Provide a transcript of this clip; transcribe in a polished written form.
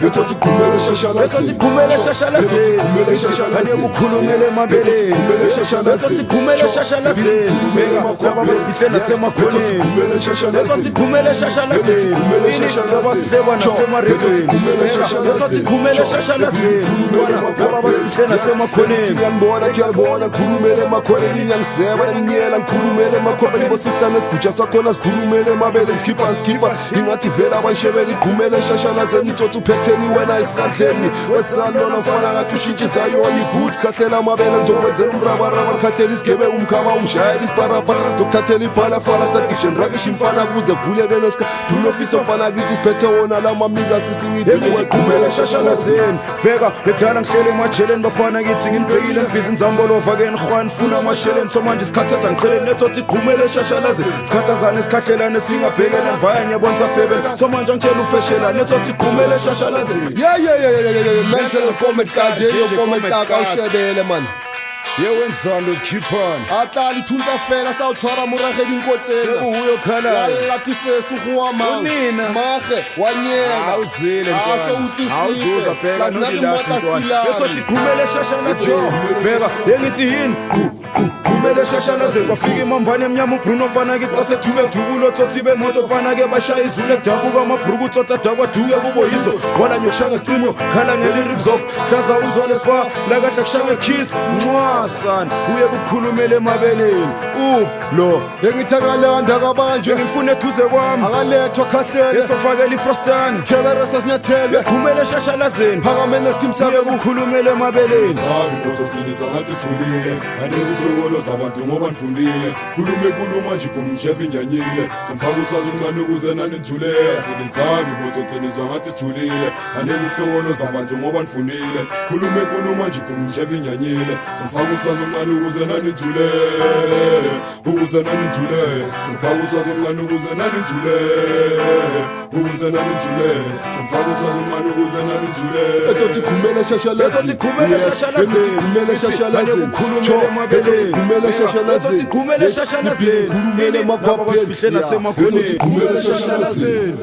Lethothi khumele shashalazini Lethothi khumele shashalazini khumele shashalazini Ane ukhulumele emabeleni Lethothi khumele shashalazini Laba basifihle nasemakhoneni Lethothi khumele shashalazini Sabasihleba nasemaredweni Lethothi khumele shashalazini Laba basifihle nasemakhoneni Ngiyambona khiyabona khulumele emakhoneni ngiyangiseba nginyela ngikhulumele emakhopeni bosista nesibhuja sakhona sikhulumele emabeleni skippa ingathi vela abanshebela iqhumele shashalazini ngithothi uphetheni wena isandleni wesalona mfana ngathi ushintshe zayona iboots khahlela amabele ngizokwenzela umrabaraba khahlela isigebe umkhaba umshayela isiparapha ngizokuthathela iphalafala stakishe ngirakishe imfana kuze vuleke neska Bruno Fisto mfana kithi siphethe wona lama miza sisingithi Khumele shashalazini Bheka edala ngihlele emajeleni bafana kithi ngibhekile busy nzambolova ke ngikhwana funa amasheleni so manje isikhathatha ngicheleni Lethothi khumele shashalazini sikhathazana isikhahlela singabhekela nivaya ngiyabona safebela so manje ngitshela ufeshela Lethothi khumele shashalazini yeah mental comment kanje yo comment akawushebele man yewenzani uzikhiphana atlali thunza fela sawuthwara morage dinkotsela sekuhuyo khala yalla kisesi khuama Unina. mache wanyeka awuzile awusewutlisile awuzuza bheka nodilasi ntwana Lethothi khumele shashalazini bheka yengithi yini khumele shashalazini bafika imambane emnyama uBruno mfana ke xasethuke dubulo thothi bemoto mfana ke bashaya izulu edabuka amabhruku tsotsa dakwa duke kubo yizo khona nyokushanga simo khala ngelyrics zok hlaza uzole sifa la kahle kushanga kiss son uye kukhulumela emabeleni lo engithakalanda kabanjwe ngifuna eduze kwami akalethwa khahlele esofakela ifrostani khebera sasinyathele khumele shashalazini phakamele skimsake kukhulumela emabeleni Sabi ndothiniza ngathi thulile anekuhlokolo zabantu ngoba nifundile khuluma nje kumchef inyanyile somfaka uswazi uncane ukuze nani nithulele sinisabi ndothiniza ngathi thulile anekuhlokolo zabantu ngoba nifundile khuluma nje kumchef inyanyile somfaka uswazi uncane ukuze nani nithulele somfaka uswazi uncane ukuze nani nithulele somfaka uswazi uncane ukuze nani nithulele Lethothi khumele shashalazini khumele shashalazini khumele shashalazini ukhulumela emabeleni khumele shashalazini khumele shashalazini khulumele emakhwapheni basifihle nasemakhoneni khumele shashalazini